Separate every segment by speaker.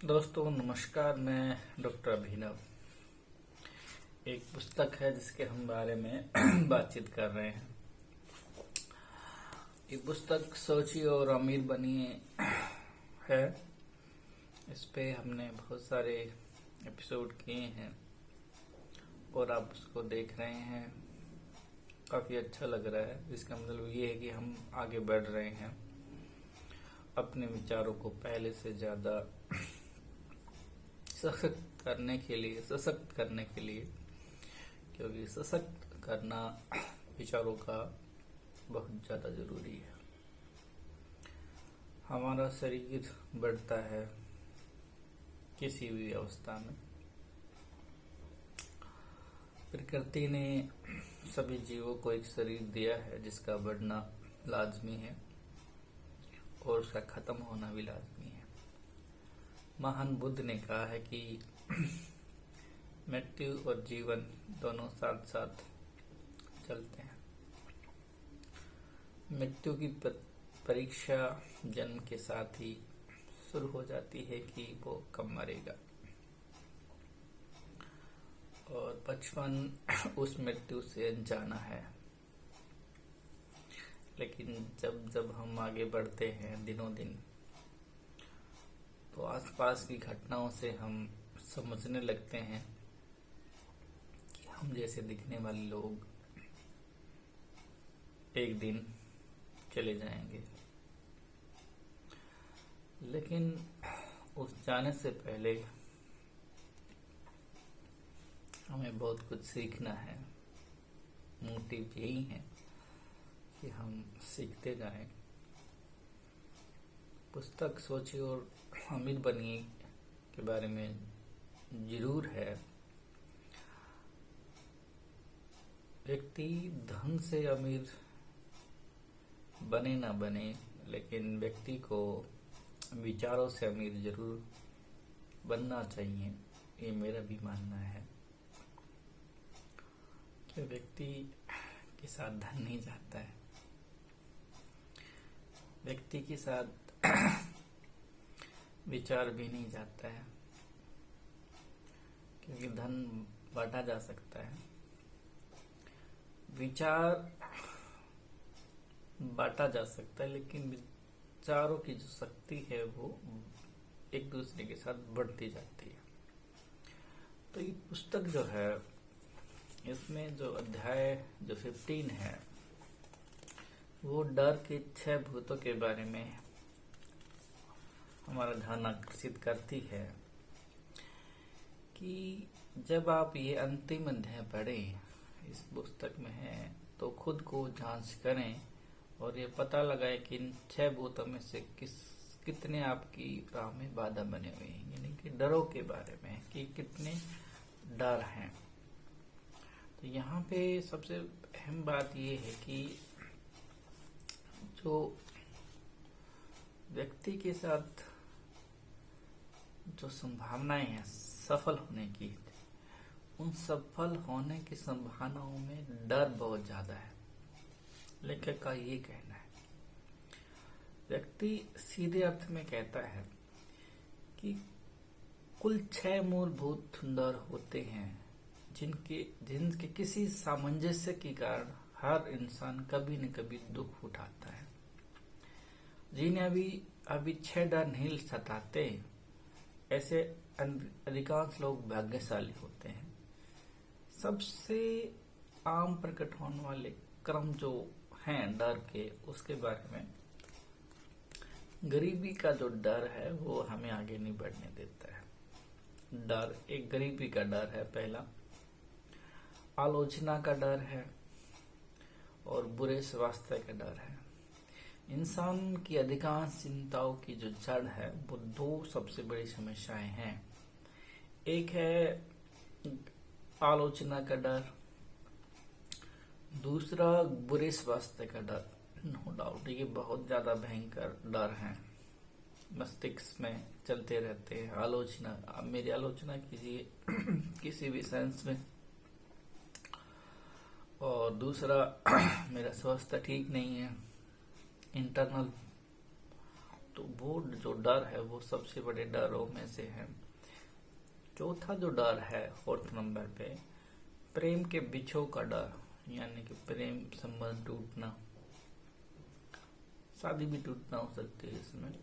Speaker 1: दोस्तों नमस्कार। मैं डॉक्टर अभिनव। एक पुस्तक है जिसके हम बारे में बातचीत कर रहे हैं। ये पुस्तक सोचिए और अमीर बनिए है। इस पे हमने बहुत सारे एपिसोड किए हैं और आप उसको देख रहे हैं। काफ़ी अच्छा लग रहा है। इसका मतलब ये है कि हम आगे बढ़ रहे हैं अपने विचारों को पहले से ज़्यादा सशक्त करने के लिए, क्योंकि सशक्त करना विचारों का बहुत ज़्यादा ज़रूरी है। हमारा शरीर बढ़ता है किसी भी अवस्था में। प्रकृति ने सभी जीवों को एक शरीर दिया है जिसका बढ़ना लाजमी है और उसका खत्म होना भी लाजमी है। महान बुद्ध ने कहा है कि मृत्यु और जीवन दोनों साथ साथ चलते हैं। मृत्यु की परीक्षा जन्म के साथ ही शुरू हो जाती है कि वो कब मरेगा, और बचपन उस मृत्यु से अनजाना है। लेकिन जब जब हम आगे बढ़ते हैं दिनों दिन, तो आसपास की घटनाओं से हम समझने लगते हैं कि हम जैसे दिखने वाले लोग एक दिन चले जाएंगे। लेकिन उस जाने से पहले हमें बहुत कुछ सीखना है। मोटिव यही है कि हम सीखते जाएं। पुस्तक सोचिए और अमीर बनिए के बारे में जरूर है। व्यक्ति धन से अमीर बने ना बने, लेकिन व्यक्ति को विचारों से अमीर जरूर बनना चाहिए। ये मेरा भी मानना है कि व्यक्ति के साथ धन नहीं जाता है, व्यक्ति के साथ विचार भी नहीं जाता है, क्योंकि धन बांटा जा सकता है, विचार बांटा जा सकता है, लेकिन विचारों की जो शक्ति है वो एक दूसरे के साथ बढ़ती जाती है। तो ये पुस्तक जो है, इसमें जो अध्याय जो 15 है, वो डर के 6 भूतों के बारे में हमारा ध्यान आकर्षित करती है कि जब आप ये अंतिम अध्याय पढ़ें, इस पुस्तक में है, तो खुद को जांच करें और ये पता लगाए कि इन 6 भूतों में से कितने आपकी राह में बाधा बने हुए हैं। यानी कि डरों के बारे में कि कितने डर हैं। तो यहाँ पे सबसे अहम बात ये है कि जो व्यक्ति के साथ जो संभावनाएं हैं सफल होने की, उन सफल होने की संभावनाओं में डर बहुत ज्यादा है। लेखक का ये कहना है। व्यक्ति सीधे अर्थ में कहता है कि कुल 6 मूलभूत डर होते हैं जिनके किसी सामंजस्य के कारण हर इंसान कभी न कभी दुख उठाता है। जिन्हें अभी 6 डर नहीं सताते, ऐसे अधिकांश लोग भाग्यशाली होते हैं। सबसे आम प्रकट होने वाले क्रम जो हैं डर के, उसके बारे में गरीबी का जो डर है वो हमें आगे नहीं बढ़ने देता है। डर एक गरीबी का डर है पहला, आलोचना का डर है और बुरे स्वास्थ्य का डर है। इंसान की अधिकांश चिंताओं की जो जड़ है वो 2 सबसे बड़ी समस्याएं हैं। एक है आलोचना का डर, दूसरा बुरे स्वास्थ्य का डर। नो डाउट ये बहुत ज्यादा भयंकर डर है, मस्तिष्क में चलते रहते हैं। आलोचना, आप मेरी आलोचना कीजिए किसी भी सेंस में। और दूसरा मेरा स्वास्थ्य ठीक नहीं है, इंटरनल तो वो जो डर है वो सबसे बड़े डरों में से है। चौथा जो डर है 4th नंबर पे, प्रेम के बिछो का डर, यानी कि प्रेम संबंध टूटना, शादी भी टूटना हो सकती है इसमें।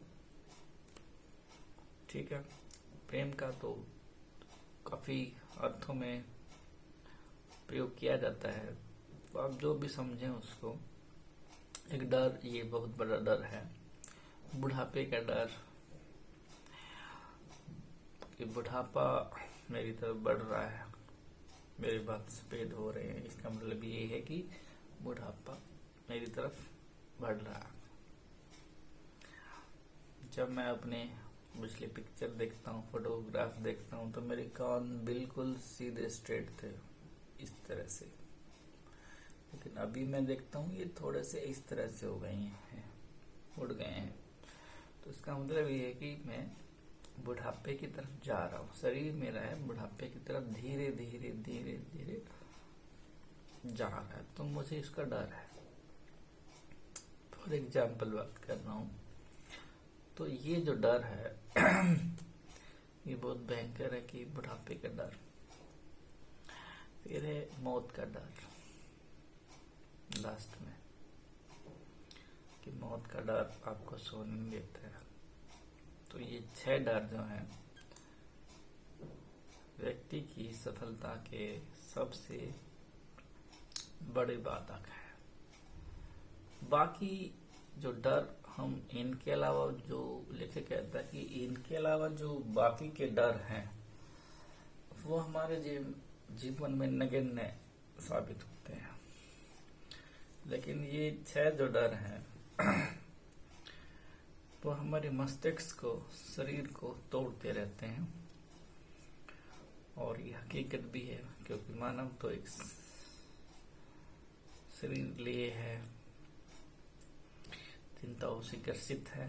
Speaker 1: ठीक है, प्रेम का तो काफी अर्थों में प्रयोग किया जाता है, तो आप जो भी समझें उसको। एक डर, ये बहुत बड़ा डर है, बुढ़ापे का डर, कि बुढ़ापा मेरी तरफ बढ़ रहा है, मेरे बाल सफेद हो रहे हैं, इसका मतलब ये है कि बुढ़ापा मेरी तरफ बढ़ रहा है। जब मैं अपने पिछले पिक्चर देखता हूँ, फोटोग्राफ देखता हूँ, तो मेरे कान बिल्कुल सीधे स्ट्रेट थे इस तरह से, लेकिन अभी मैं देखता हूँ ये थोड़े से इस तरह से हो गए हैं, उड़ गए हैं। तो इसका मतलब ये है कि मैं बुढ़ापे की तरफ जा रहा हूँ, शरीर मेरा है बुढ़ापे की तरफ धीरे धीरे धीरे धीरे जा रहा है, तो मुझे इसका डर है। फॉर एग्जाम्पल बात कर रहा हूँ, तो ये जो डर है ये बहुत भयंकर है कि बुढ़ापे का डर। फिर है मौत का डर, लास्ट में, कि मौत का डर आपको सोने नहीं देता है। तो ये 6 डर जो हैं व्यक्ति की सफलता के सबसे बड़े बाधक है। बाकी जो डर, हम इनके अलावा, जो लेखक कहता है कि इनके अलावा जो बाकी के डर हैं वो हमारे जीवन में नगण्य साबित होते हैं, लेकिन ये 6 जो डर हैं वो हमारे मस्तिष्क को, शरीर को तोड़ते रहते हैं। और ये हकीकत भी है, क्योंकि मानव तो एक शरीर लिए है, चिंताओं से ग्रसित है,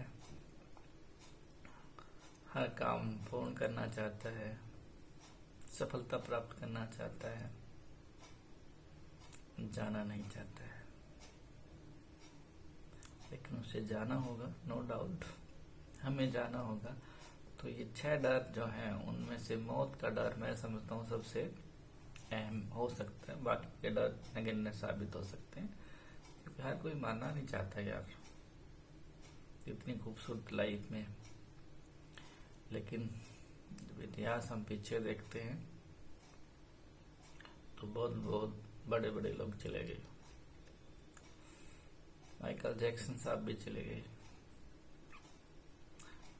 Speaker 1: हर काम पूर्ण करना चाहता है, सफलता प्राप्त करना चाहता है, जाना नहीं चाहता है, लेकिन उसे जाना होगा, नो डाउट हमें जाना होगा। तो ये 6 डर जो हैं उनमें से मौत का डर मैं समझता हूँ सबसे अहम हो सकता है। बाकी के डर नगण्य साबित हो सकते हैं, क्योंकि हर कोई मानना नहीं चाहता यार इतनी खूबसूरत लाइफ में। लेकिन जब इतिहास हम पीछे देखते हैं तो बहुत बहुत बड़े बड़े लोग चले गए, माइकल जैक्सन साहब भी चले गए।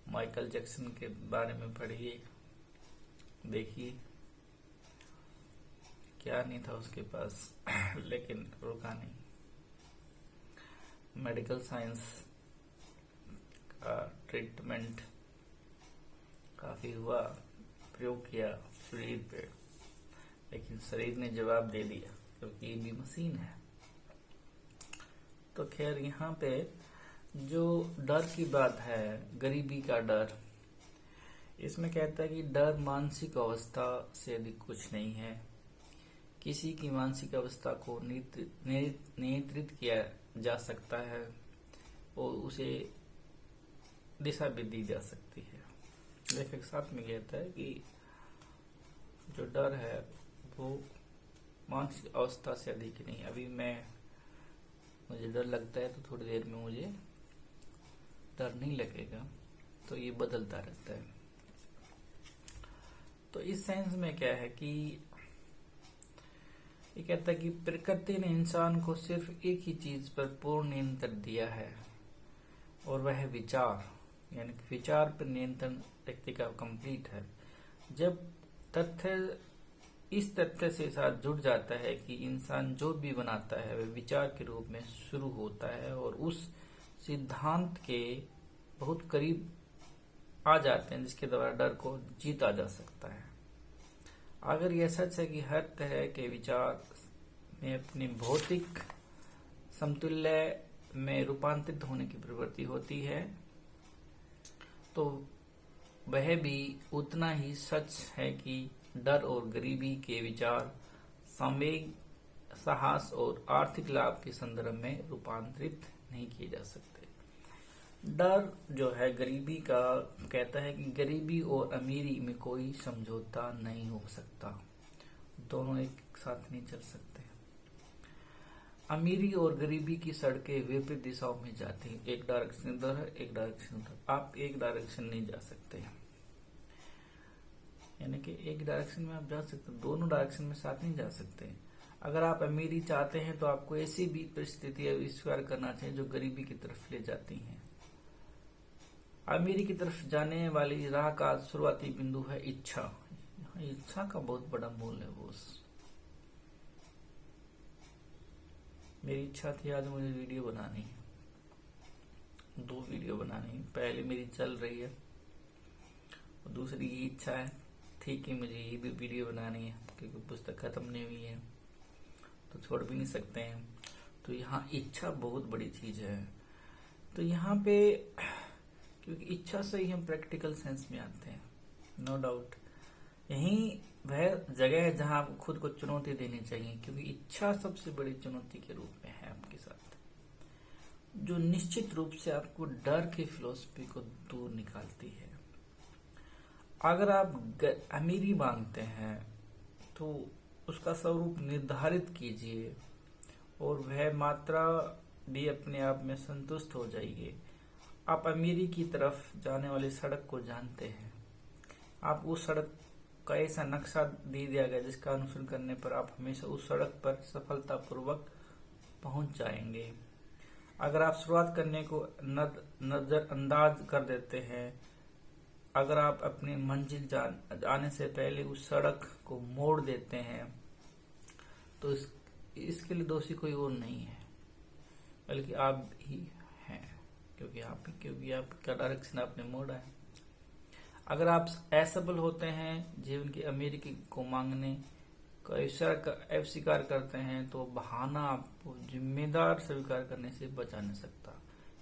Speaker 1: माइकल जैक्सन के बारे में पढ़िए, देखिए क्या नहीं था उसके पास लेकिन रुका नहीं। मेडिकल साइंस का ट्रीटमेंट काफी हुआ, प्रयोग किया शरीर पे, लेकिन शरीर ने जवाब दे दिया, क्योंकि ये भी मशीन है। तो खैर, यहाँ पे जो डर की बात है, गरीबी का डर, इसमें कहता है कि डर मानसिक अवस्था से अधिक कुछ नहीं है। किसी की मानसिक अवस्था को नियंत्रित किया जा सकता है और उसे दिशा भी दी जा सकती है। लेखक साथ में कहता है कि जो डर है वो मानसिक अवस्था से अधिक नहीं। अभी मुझे डर लगता है तो थोड़ी देर में मुझे डर नहीं लगेगा, तो ये बदलता रहता है। तो इस सेंस में क्या है कि ये कहता है कि प्रकृति ने इंसान को सिर्फ एक ही चीज पर पूर्ण नियंत्रण दिया है, और वह है विचार, यानी कि विचार पर नियंत्रण व्यक्ति का कंप्लीट है। जब इस तथ्य से साथ जुड़ जाता है कि इंसान जो भी बनाता है वह विचार के रूप में शुरू होता है, और उस सिद्धांत के बहुत करीब आ जाते हैं जिसके द्वारा डर को जीता जा सकता है। अगर यह सच है कि हर तरह के विचार में अपनी भौतिक समतुल्य में रूपांतरित होने की प्रवृत्ति होती है, तो वह भी उतना ही सच है कि डर और गरीबी के विचार संवेग, साहस और आर्थिक लाभ के संदर्भ में रूपांतरित नहीं किए जा सकते। डर जो है गरीबी का कहता है कि गरीबी और अमीरी में कोई समझौता नहीं हो सकता, दोनों एक साथ नहीं चल सकते। अमीरी और गरीबी की सड़कें विपरीत दिशाओं में जाती हैं, एक डायरेक्शन उधर है, एक डायरेक्शन उधर। आप एक डायरेक्शन नहीं जा सकते, यानी कि एक डायरेक्शन में आप जा सकते, दोनों डायरेक्शन में साथ नहीं जा सकते। अगर आप अमीरी चाहते हैं तो आपको ऐसी भी परिस्थितियां स्वीकार करना चाहिए जो गरीबी की तरफ ले जाती हैं। अमीरी की तरफ जाने वाली राह का शुरुआती बिंदु है इच्छा। इच्छा का बहुत बड़ा मूल्य है बोस। मेरी इच्छा थी आज मुझे वीडियो बनानी है, 2 वीडियो बनानी है। पहले मेरी चल रही है और दूसरी ये इच्छा है ठीक है मुझे ये भी वीडियो बनानी है, क्योंकि पुस्तक खत्म नहीं हुई है तो छोड़ भी नहीं सकते हैं। तो यहाँ इच्छा बहुत बड़ी चीज है। तो यहाँ पे क्योंकि इच्छा से ही हम प्रैक्टिकल सेंस में आते हैं, नो डाउट यही वह जगह है जहां आपको खुद को चुनौती देनी चाहिए, क्योंकि इच्छा सबसे बड़ी चुनौती के रूप में है आपके साथ, जो निश्चित रूप से आपको डर की फिलॉसफी को दूर निकालती है। अगर आप अमीरी मांगते हैं तो उसका स्वरूप निर्धारित कीजिए और वह मात्रा भी अपने आप में संतुष्ट हो जाएगी। आप अमीरी की तरफ जाने वाली सड़क को जानते हैं, आप उस सड़क का ऐसा नक्शा दे दिया गया जिसका अनुसरण करने पर आप हमेशा उस सड़क पर सफलतापूर्वक पहुंच जाएंगे। अगर आप शुरुआत करने को नजरअंदाज कर देते हैं, अगर आप अपनी मंजिल आने से पहले उस सड़क को मोड़ देते हैं, तो इसके लिए दोषी कोई और नहीं है बल्कि आप ही हैं, क्योंकि आपका डायरेक्शन आपने मोड़ा है। अगर आप असफल होते हैं जीवन की अमीरी को मांगने का अस्वीकार करते हैं, तो बहाना आपको जिम्मेदार स्वीकार करने से बचा नहीं सकता,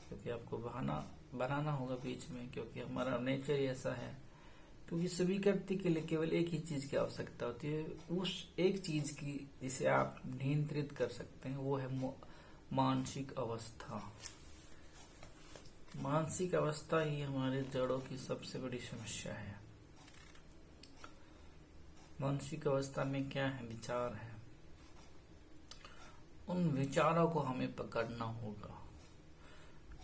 Speaker 1: क्योंकि आपको बहाना बनाना होगा बीच में, क्योंकि हमारा नेचर ऐसा है। क्योंकि स्वीकृति के लिए केवल एक ही चीज की आवश्यकता होती है, उस एक चीज की जिसे आप नियंत्रित कर सकते हैं, वो है मानसिक अवस्था। मानसिक अवस्था ही हमारे जड़ों की सबसे बड़ी समस्या है। मानसिक अवस्था में क्या है? विचार है। उन विचारों को हमें पकड़ना होगा,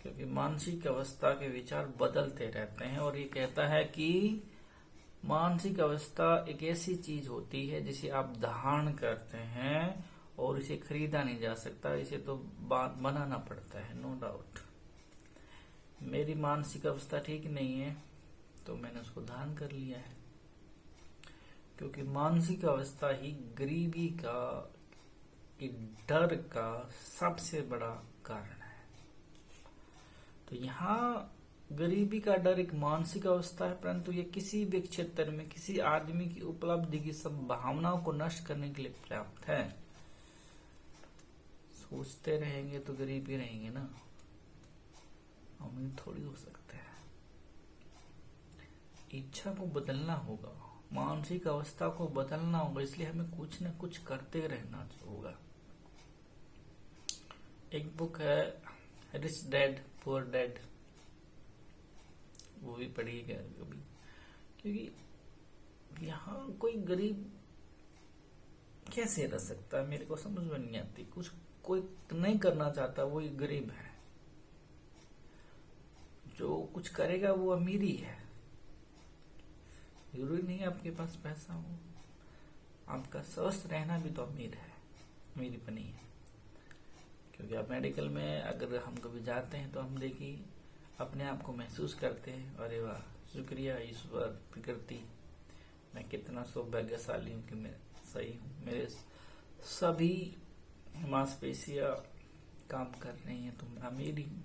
Speaker 1: क्योंकि मानसिक अवस्था के विचार बदलते रहते हैं। और ये कहता है कि मानसिक अवस्था एक ऐसी चीज होती है जिसे आप धारण करते हैं और इसे खरीदा नहीं जा सकता, इसे तो बनाना पड़ता है, नो डाउट। मेरी मानसिक अवस्था ठीक नहीं है तो मैंने उसको धारण कर लिया है, क्योंकि मानसिक अवस्था ही गरीबी का, डर का सबसे बड़ा कारण है। तो यहाँ गरीबी का डर एक मानसिक अवस्था है, परंतु ये किसी भी क्षेत्र में किसी आदमी की उपलब्धि की संभावनाओं को नष्ट करने के लिए पर्याप्त है। सोचते रहेंगे तो गरीबी रहेंगे ना, अमीर थोड़ी हो सकते हैं। इच्छा को बदलना होगा, मानसिक अवस्था को बदलना होगा, इसलिए हमें कुछ न कुछ करते रहना होगा। एक बुक है रिच डैड पुअर डैड, वो भी पढ़िएगा कभी, क्योंकि यहाँ कोई गरीब कैसे रह सकता है मेरे को समझ में नहीं आती। कुछ कोई नहीं करना चाहता वो गरीब है, जो कुछ करेगा वो अमीरी है। जरूरी नहीं आपके पास पैसा हो, आपका स्वस्थ रहना भी तो अमीर है, अमीरी बनी है। क्योंकि आप मेडिकल में अगर हम कभी जाते हैं तो हम देखिए अपने आप को महसूस करते हैं, अरे वाह शुक्रिया ईश्वर प्रकृति, मैं कितना सौभाग्यशाली हूँ कि मैं सही हूँ, मेरे सभी मांसपेशियां काम कर रही हैं, तो मैं अमीर हूँ।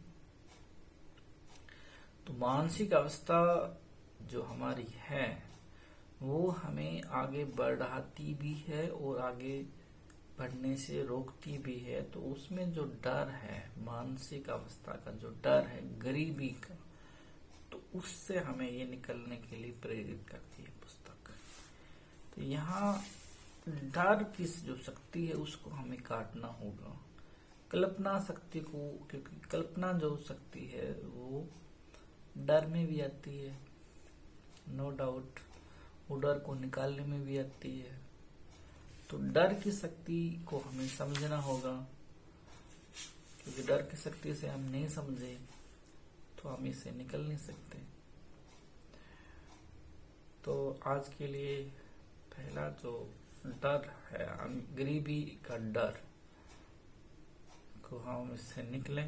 Speaker 1: तो मानसिक अवस्था जो हमारी है वो हमें आगे बढ़ाती भी है और आगे बढ़ने से रोकती भी है। तो उसमें जो डर है, मानसिक अवस्था का जो डर है गरीबी का, तो उससे हमें ये निकलने के लिए प्रेरित करती है पुस्तक। तो यहाँ डर की जो शक्ति है उसको हमें काटना होगा, कल्पना शक्ति को, क्योंकि कल्पना जो शक्ति है वो डर में भी आती है, नो डाउट, वो डर को निकालने में भी आती है। तो डर की शक्ति को हमें समझना होगा, क्योंकि डर की शक्ति से हम नहीं समझे तो हम इसे निकल नहीं सकते। तो आज के लिए पहला जो डर है, गरीबी का डर को हम इससे निकलें,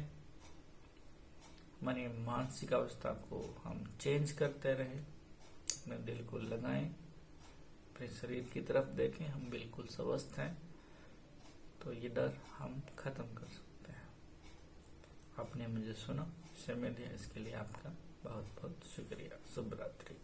Speaker 1: हमारी मानसिक अवस्था को हम चेंज करते रहें, अपने दिल को लगाएं, अपने शरीर की तरफ देखें, हम बिल्कुल स्वस्थ हैं, तो ये डर हम खत्म कर सकते हैं। आपने मुझे सुना, समय दिया, इसके लिए आपका बहुत बहुत शुक्रिया। शुभ रात्रि।